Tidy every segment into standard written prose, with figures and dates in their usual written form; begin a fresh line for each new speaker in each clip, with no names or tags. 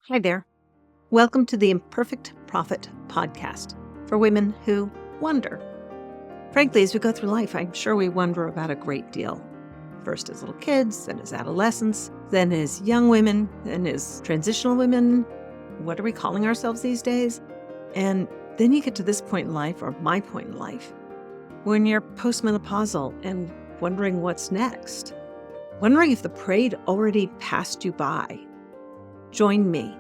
Hi there. Welcome to the Imperfect Prophet podcast for women who wonder. Frankly, as we go through life, I'm sure we wonder about a great deal. First as little kids, then as adolescents, then as young women, then as transitional women. What are we calling ourselves these days? And then you get to this point in life, or my point in life, when you're postmenopausal and wondering what's next. Wondering if the parade already passed you by. Join me,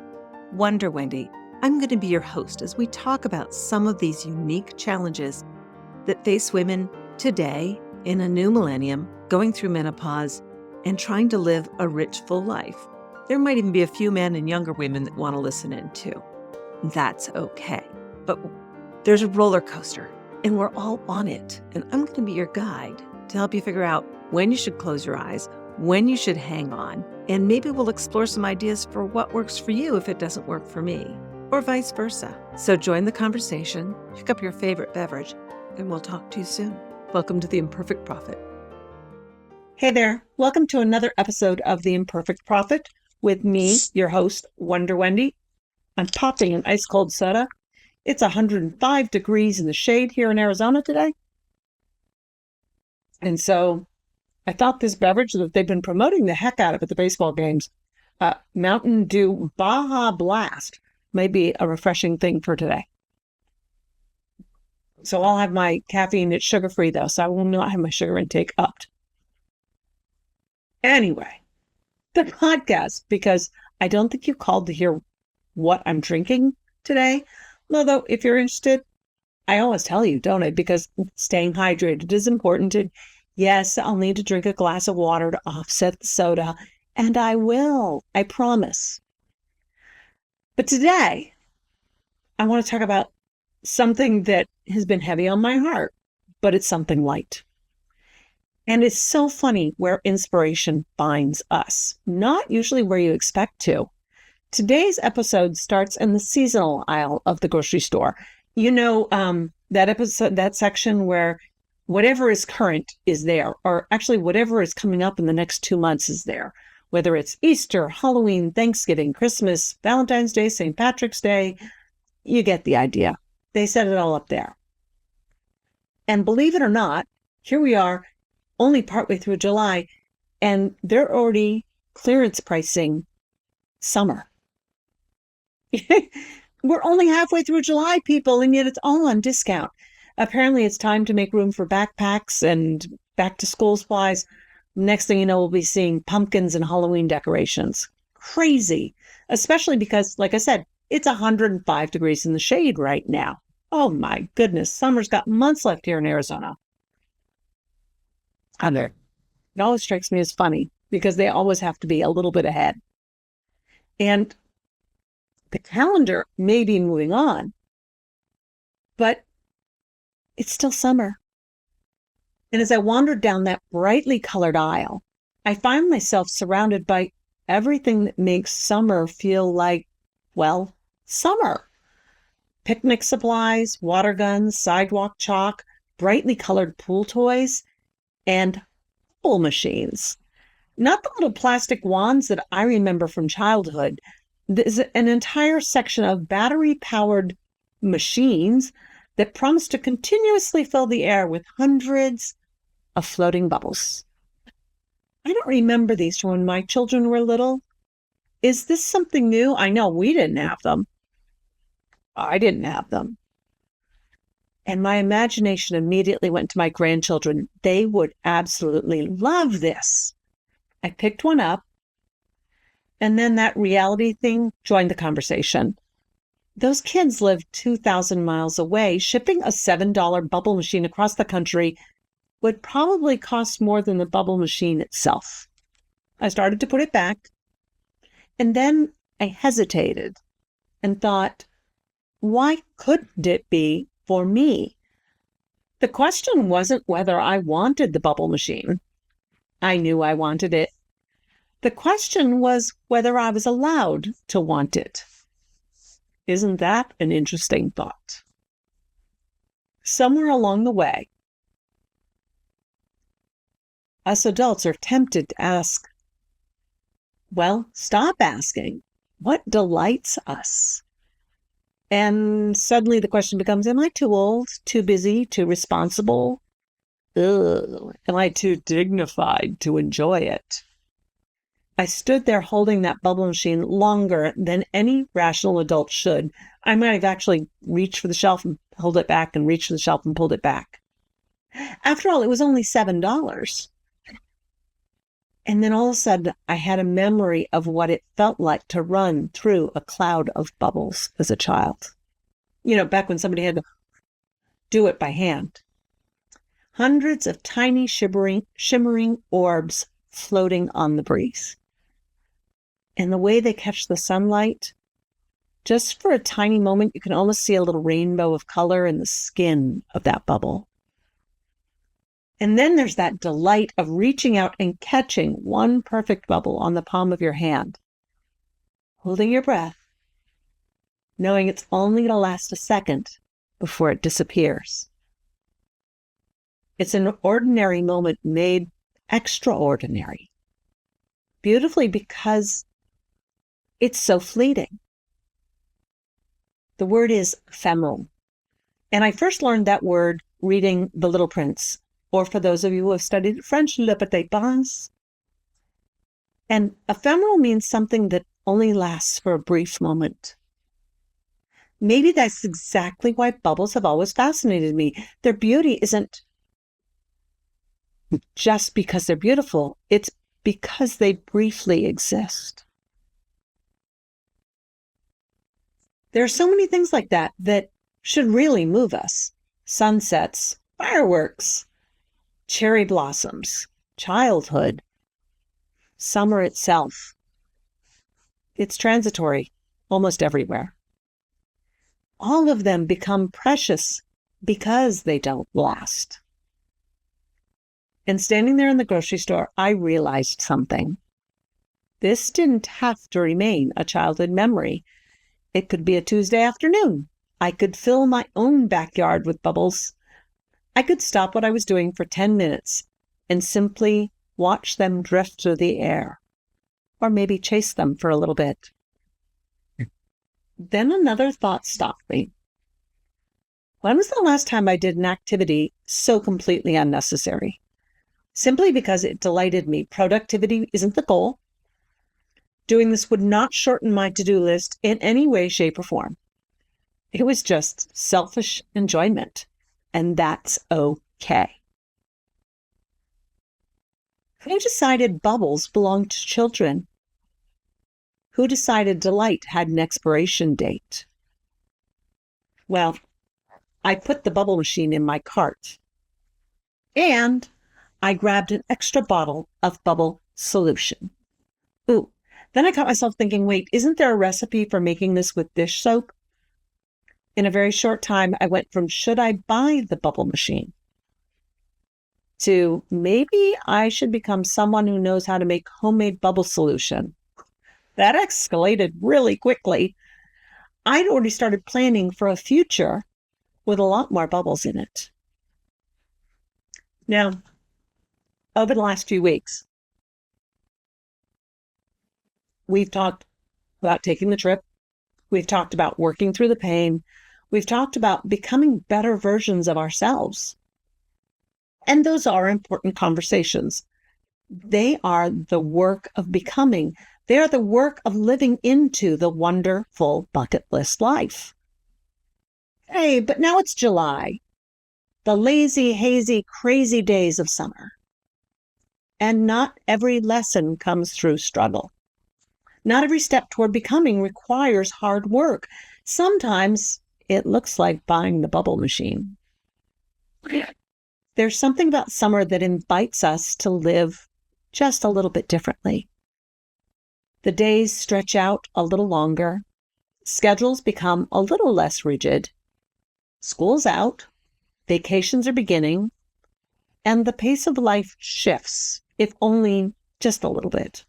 Wonder Wendy. I'm going to be your host as we talk about some of these unique challenges that face women today in a new millennium, going through menopause and trying to live a rich, full life. There might even be a few men and younger women that want to listen in too. That's okay. But there's a roller coaster and we're all on it. And I'm going to be your guide to help you figure out when you should close your eyes, when you should hang on, and maybe we'll explore some ideas for what works for you if it doesn't work for me, or vice versa. So join the conversation, pick up your favorite beverage, and we'll talk to you soon. Welcome to The Imperfect Prophet. Hey there. Welcome to another episode of The Imperfect Prophet with me, your host, Wonder Wendy. I'm popping an ice cold soda. It's 105 degrees in the shade here in Arizona today. And so I thought this beverage that they've been promoting the heck out of at the baseball games, Mountain Dew Baja Blast, may be a refreshing thing for today. So I'll have my caffeine. It's sugar-free though, so I will not have my sugar intake upped. Anyway, the podcast, because I don't think you called to hear what I'm drinking today. Although if you're interested, I always tell you, don't I? Because staying hydrated is important. And yes, I'll need to drink a glass of water to offset the soda, and I will, I promise. But today, I want to talk about something that has been heavy on my heart, but it's something light. And it's so funny where inspiration finds us, not usually where you expect to. Today's episode starts in the seasonal aisle of the grocery store. You know, that episode, that section where whatever is current is there, or actually whatever is coming up in the next 2 months is there, whether it's Easter, Halloween, Thanksgiving, Christmas, Valentine's Day, St. Patrick's Day, you get the idea. They set it all up there. And believe it or not, here we are only partway through July, and they're already clearance pricing summer. We're only halfway through July, people, and yet it's all on discount. Apparently, it's time to make room for backpacks and back-to-school supplies. Next thing you know, we'll be seeing pumpkins and Halloween decorations. Crazy, especially because, like I said, it's 105 degrees in the shade right now. Oh my goodness, summer's got months left here in Arizona. It always strikes me as funny because they always have to be a little bit ahead. And the calendar may be moving on, but it's still summer. And as I wandered down that brightly colored aisle, I find myself surrounded by everything that makes summer feel like, well, summer. Picnic supplies, water guns, sidewalk chalk, brightly colored pool toys, and pool machines. Not the little plastic wands that I remember from childhood. There's an entire section of battery-powered machines that promise to continuously fill the air with hundreds of floating bubbles. I don't remember these from when my children were little. Is this something new? I know we didn't have them. I didn't have them. And my imagination immediately went to my grandchildren. They would absolutely love this. I picked one up, and then that reality thing joined the conversation. Those kids live 2,000 miles away. Shipping a $7 bubble machine across the country would probably cost more than the bubble machine itself. I started to put it back, and then I hesitated and thought, why couldn't it be for me? The question wasn't whether I wanted the bubble machine. I knew I wanted it. The question was whether I was allowed to want it. Isn't that an interesting thought? Somewhere along the way, us adults are tempted to ask, well, stop asking. What delights us? And suddenly the question becomes, am I too old, too busy, too responsible? Ugh, am I too dignified to enjoy it? I stood there holding that bubble machine longer than any rational adult should. I might have actually reached for the shelf and pulled it back and reached for the shelf and pulled it back. After all, it was only $7. And then all of a sudden, I had a memory of what it felt like to run through a cloud of bubbles as a child. You know, back when somebody had to do it by hand. Hundreds of tiny shimmering orbs floating on the breeze. And the way they catch the sunlight, just for a tiny moment, you can almost see a little rainbow of color in the skin of that bubble. And then there's that delight of reaching out and catching one perfect bubble on the palm of your hand, holding your breath, knowing it's only going to last a second before it disappears. It's an ordinary moment made extraordinary, beautifully because it's so fleeting. The word is ephemeral. And I first learned that word reading The Little Prince, or for those of you who have studied French, Le Petit Prince. And ephemeral means something that only lasts for a brief moment. Maybe that's exactly why bubbles have always fascinated me. Their beauty isn't just because they're beautiful, it's because they briefly exist. There are so many things like that that should really move us. Sunsets, fireworks, cherry blossoms, childhood, summer itself. It's transitory almost everywhere. All of them become precious because they don't last. And standing there in the grocery store, I realized something. This didn't have to remain a childhood memory. It could be a Tuesday afternoon. I could fill my own backyard with bubbles. I could stop what I was doing for 10 minutes and simply watch them drift through the air, or maybe chase them for a little bit. Then another thought stopped me. When was the last time I did an activity so completely unnecessary? Simply because it delighted me. Productivity isn't the goal. Doing this would not shorten my to-do list in any way, shape, or form. It was just selfish enjoyment, and that's okay. Who decided bubbles belonged to children? Who decided delight had an expiration date? Well, I put the bubble machine in my cart, and I grabbed an extra bottle of bubble solution. Ooh, then I caught myself thinking, wait, isn't there a recipe for making this with dish soap? In a very short time, I went from should I buy the bubble machine to maybe I should become someone who knows how to make homemade bubble solution. That escalated really quickly. I'd already started planning for a future with a lot more bubbles in it. Now, over the last few weeks, we've talked about taking the trip. We've talked about working through the pain. We've talked about becoming better versions of ourselves. And those are important conversations. They are the work of becoming. They are the work of living into the wonderful bucket list life. Hey, but now it's July, the lazy, hazy, crazy days of summer. And not every lesson comes through struggle. Not every step toward becoming requires hard work. Sometimes it looks like buying the bubble machine. There's something about summer that invites us to live just a little bit differently. The days stretch out a little longer. Schedules become a little less rigid. School's out. Vacations are beginning. And the pace of life shifts, if only just a little bit.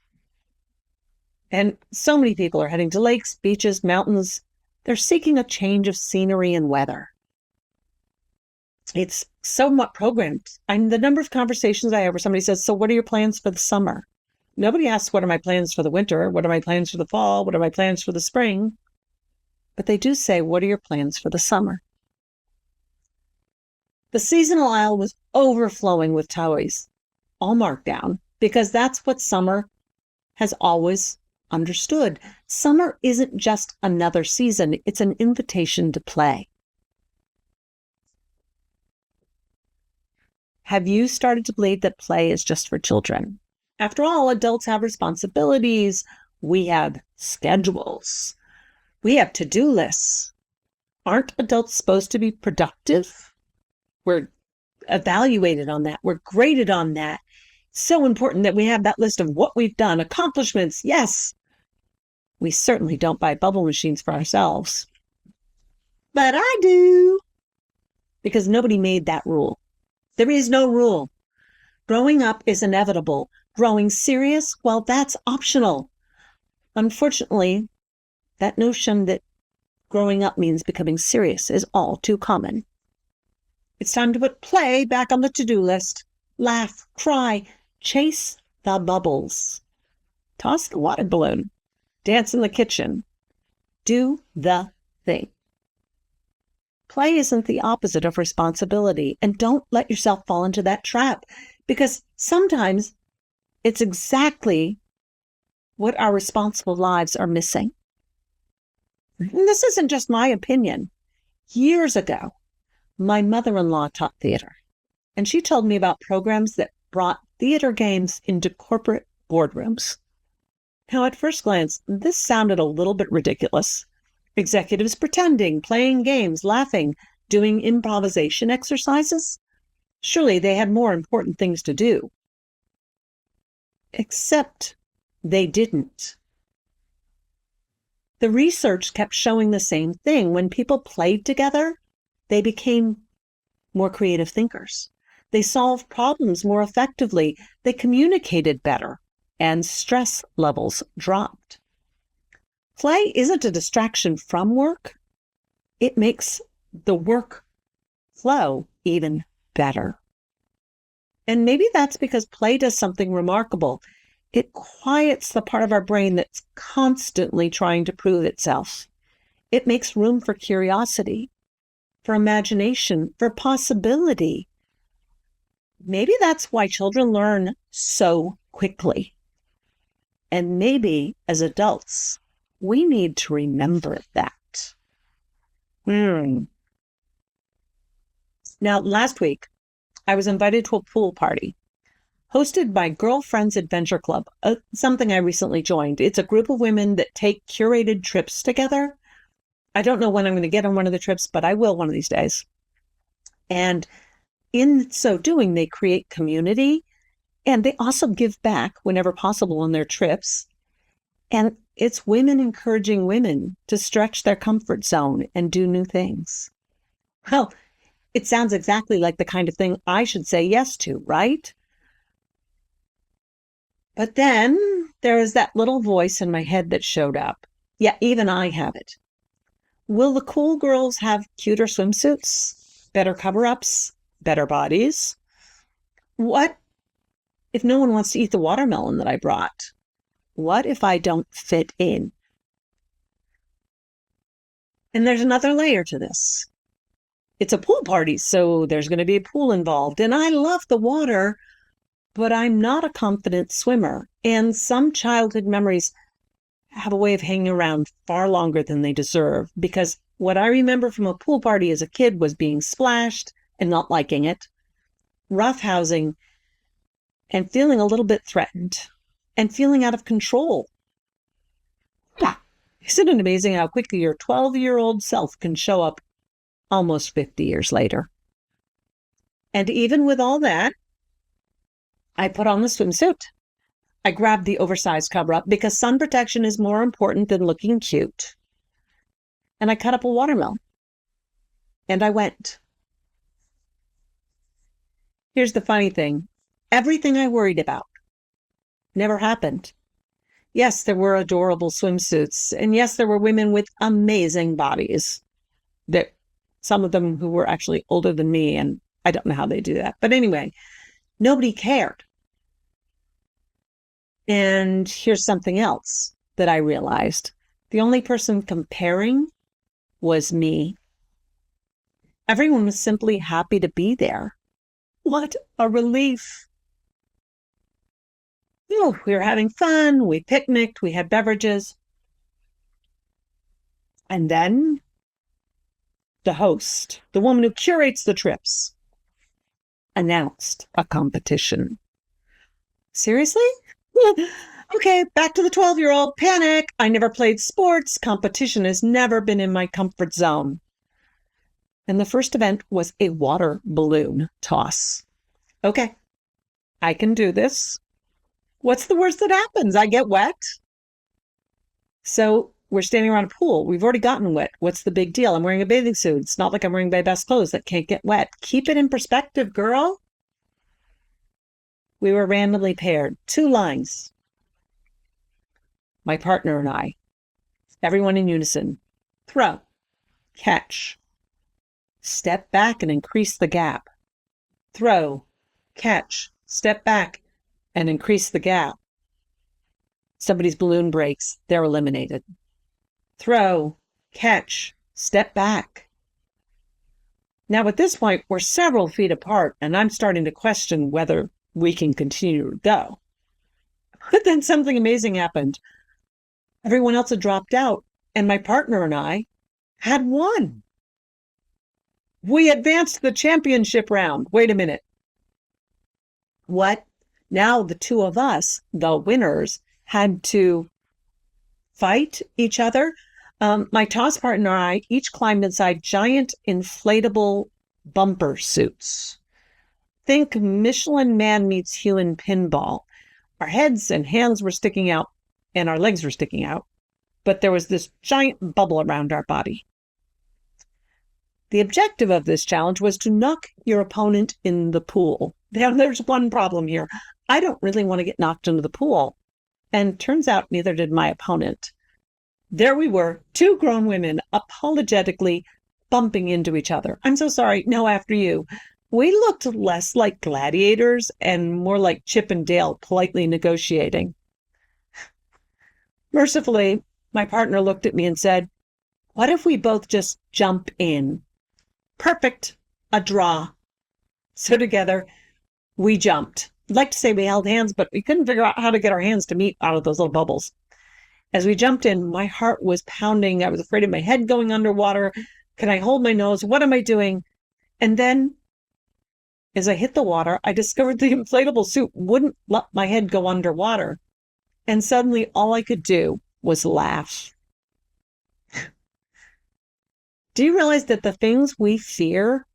And so many people are heading to lakes, beaches, mountains. They're seeking a change of scenery and weather. It's somewhat programmed. And the number of conversations I have where somebody says, so what are your plans for the summer? Nobody asks, what are my plans for the winter? What are my plans for the fall? What are my plans for the spring? But they do say, what are your plans for the summer? The seasonal aisle was overflowing with toys, all marked down, because that's what summer has always understood. Summer isn't just another season, it's an invitation to play. Have you started to believe that play is just for children? After all, adults have responsibilities. We have schedules. We have to-do lists. Aren't adults supposed to be productive? We're evaluated on that. We're graded on that. So important that we have that list of what we've done, accomplishments. Yes. We certainly don't buy bubble machines for ourselves. But I do. Because nobody made that rule. There is no rule. Growing up is inevitable. Growing serious, well, that's optional. Unfortunately, that notion that growing up means becoming serious is all too common. It's time to put play back on the to-do list. Laugh, cry, chase the bubbles. Toss the water balloon. Dance in the kitchen. Do the thing. Play isn't the opposite of responsibility, and don't let yourself fall into that trap, because sometimes it's exactly what our responsible lives are missing. And this isn't just my opinion. Years ago, my mother-in-law taught theater, and she told me about programs that brought theater games into corporate boardrooms. Now, at first glance, this sounded a little bit ridiculous. Executives pretending, playing games, laughing, doing improvisation exercises. Surely they had more important things to do. Except they didn't. The research kept showing the same thing. When people played together, they became more creative thinkers. They solved problems more effectively. They communicated better, and stress levels dropped. Play isn't a distraction from work. It makes the work flow even better. And maybe that's because play does something remarkable. It quiets the part of our brain that's constantly trying to prove itself. It makes room for curiosity, for imagination, for possibility. Maybe that's why children learn so quickly. And maybe as adults, we need to remember that. Now, last week, I was invited to a pool party hosted by Girlfriends Adventure Club, something I recently joined. It's a group of women that take curated trips together. I don't know when I'm going to get on one of the trips, but I will one of these days. And in so doing, they create community, and they also give back whenever possible on their trips. And it's women encouraging women to stretch their comfort zone and do new things. Well, it sounds exactly like the kind of thing I should say yes to, right? But then there is that little voice in my head that showed up. Yeah, even I have it. Will the cool girls have cuter swimsuits, better cover-ups, better bodies? What if no one wants to eat the watermelon that I brought? What if I don't fit in? And there's another layer to this. It's a pool party, so there's going to be a pool involved. And I love the water, but I'm not a confident swimmer. And some childhood memories have a way of hanging around far longer than they deserve, because what I remember from a pool party as a kid was being splashed and not liking it, roughhousing, and feeling a little bit threatened, and feeling out of control. Isn't it amazing how quickly your 12-year-old self can show up almost 50 years later? And even with all that, I put on the swimsuit. I grabbed the oversized cover-up because sun protection is more important than looking cute. And I cut up a watermelon. And I went. Here's the funny thing. Everything I worried about never happened. Yes, there were adorable swimsuits. And yes, there were women with amazing bodies. That some of them who were actually older than me, and I don't know how they do that. But anyway, nobody cared. And here's something else that I realized. The only person comparing was me. Everyone was simply happy to be there. What a relief. Oh, we were having fun. We picnicked. We had beverages. And then the host, the woman who curates the trips, announced a competition. Seriously? Okay, back to the 12-year-old. Panic. I never played sports. Competition has never been in my comfort zone. And the first event was a water balloon toss. Okay, I can do this. What's the worst that happens? I get wet. So we're standing around a pool. We've already gotten wet. What's the big deal? I'm wearing a bathing suit. It's not like I'm wearing my best clothes that can't get wet. Keep it in perspective, girl. We were randomly paired, 2 lines. My partner and I, everyone in unison. Throw, catch, step back and increase the gap. Throw, catch, step back and increase the gap. Somebody's balloon breaks, they're eliminated. Throw, catch, step back. Now at this point, we're several feet apart, and I'm starting to question whether we can continue to go. But then something amazing happened. Everyone else had dropped out, and my partner and I had won. We advanced to the championship round. Wait a minute. What? Now the 2 of us, the winners, had to fight each other. My toss partner and I each climbed inside giant inflatable bumper suits. Think Michelin Man meets human pinball. Our heads and hands were sticking out and our legs were sticking out, but there was this giant bubble around our body. The objective of this challenge was to knock your opponent in the pool. Now, there's one problem here. I don't really want to get knocked into the pool. And turns out neither did my opponent. There we were, 2 grown women apologetically bumping into each other. I'm so sorry. No, after you. We looked less like gladiators and more like Chip and Dale politely negotiating. Mercifully, my partner looked at me and said, "What if we both just jump in?" Perfect. A draw. So together, we jumped. I'd like to say we held hands, but we couldn't figure out how to get our hands to meet out of those little bubbles. As we jumped in, my heart was pounding. I was afraid of my head going underwater. Can I hold my nose? What am I doing? And then, as I hit the water, I discovered the inflatable suit wouldn't let my head go underwater. And suddenly, all I could do was laugh. Do you realize that the things we fear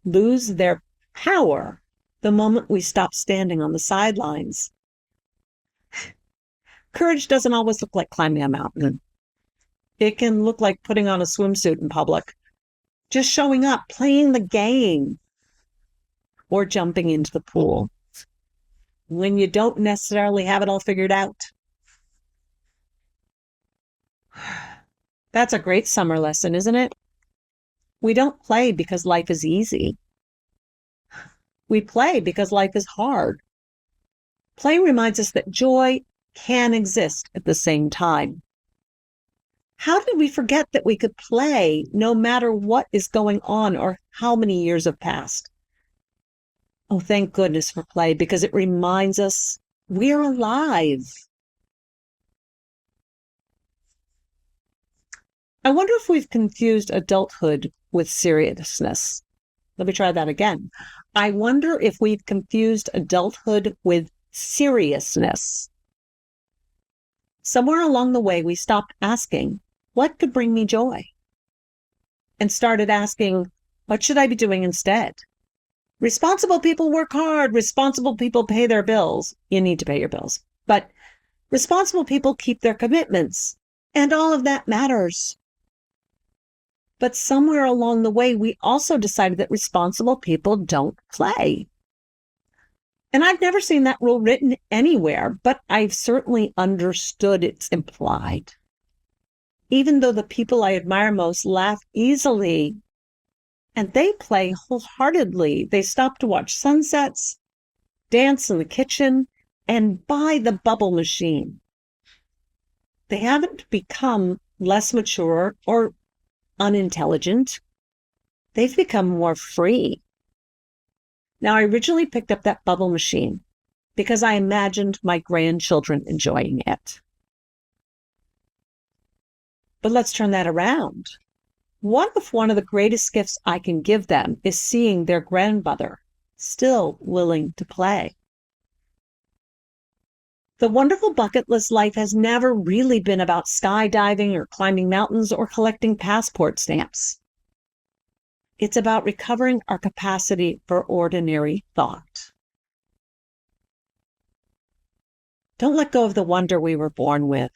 lose their power the moment we stop standing on the sidelines? Courage doesn't always look like climbing a mountain. It can look like putting on a swimsuit in public, just showing up, playing the game, or jumping into the pool when you don't necessarily have it all figured out. That's a great summer lesson, isn't it? We don't play because life is easy. We play because life is hard. Play reminds us that joy can exist at the same time. How did we forget that we could play no matter what is going on or how many years have passed? Oh, thank goodness for play, because it reminds us we're alive. I wonder if we've confused adulthood with seriousness. Let me try that again. I wonder if we've confused adulthood with seriousness. Somewhere along the way, we stopped asking, what could bring me joy? And started asking, what should I be doing instead? Responsible people work hard. Responsible people pay their bills. You need to pay your bills. But responsible people keep their commitments. And all of that matters. But somewhere along the way, we also decided that responsible people don't play. And I've never seen that rule written anywhere, but I've certainly understood it's implied. Even though the people I admire most laugh easily, and they play wholeheartedly. They stop to watch sunsets, dance in the kitchen, and buy the bubble machine. They haven't become less mature or unintelligent. They've become more free. Now, I originally picked up that bubble machine because I imagined my grandchildren enjoying it. But let's turn that around. What if one of the greatest gifts I can give them is seeing their grandmother still willing to play? The wonderful bucket list life has never really been about skydiving or climbing mountains or collecting passport stamps. It's about recovering our capacity for ordinary thought. Don't let go of the wonder we were born with.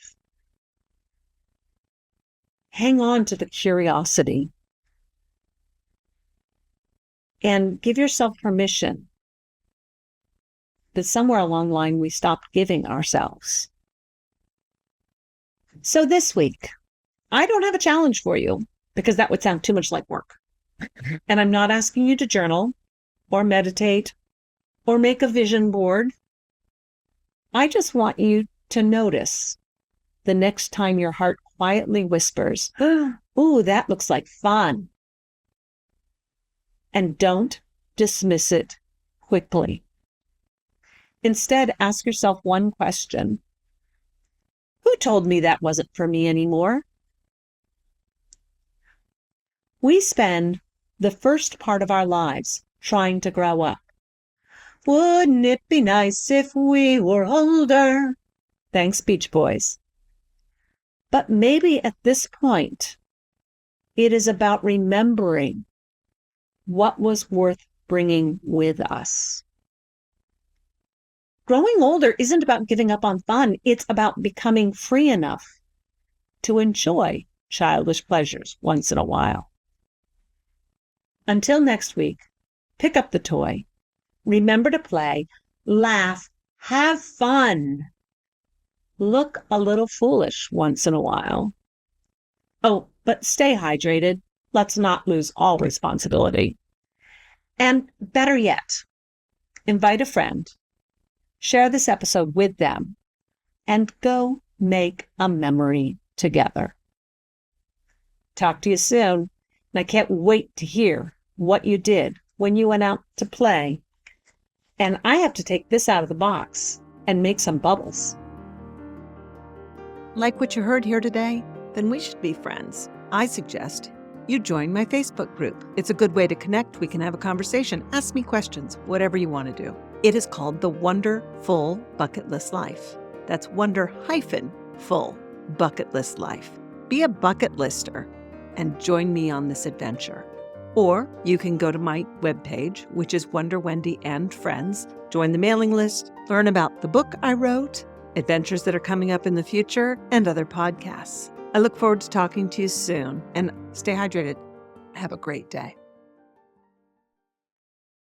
Hang on to the curiosity and give yourself permission that somewhere along the line we stopped giving ourselves. So this week, I don't have a challenge for you because that would sound too much like work. And I'm not asking you to journal or meditate or make a vision board. I just want you to notice the next time your heart quietly whispers, "Ooh, that looks like fun." And don't dismiss it quickly. Instead, ask yourself one question. Who told me that wasn't for me anymore? We spend the first part of our lives trying to grow up. Wouldn't it be nice if we were older? Thanks, Beach Boys. But maybe at this point, it is about remembering what was worth bringing with us. Growing older isn't about giving up on fun. It's about becoming free enough to enjoy childish pleasures once in a while. Until next week, pick up the toy, remember to play, laugh, have fun, look a little foolish once in a while. Oh, but stay hydrated. Let's not lose all responsibility. And better yet, invite a friend, share this episode with them, and go make a memory together. Talk to you soon. And I can't wait to hear what you did when you went out to play. And I have to take this out of the box and make some bubbles.
Like what you heard here today? Then we should be friends. I suggest you join my Facebook group. It's a good way to connect. We can have a conversation, ask me questions, whatever you want to do. It is called the Wonderful Bucket List Life. That's Wonder-Full Bucket List Life. Be a bucket lister and join me on this adventure. Or you can go to my webpage, which is Wonder Wendy and Friends, join the mailing list, learn about the book I wrote, adventures that are coming up in the future, and other podcasts. I look forward to talking to you soon, and stay hydrated. Have a great day.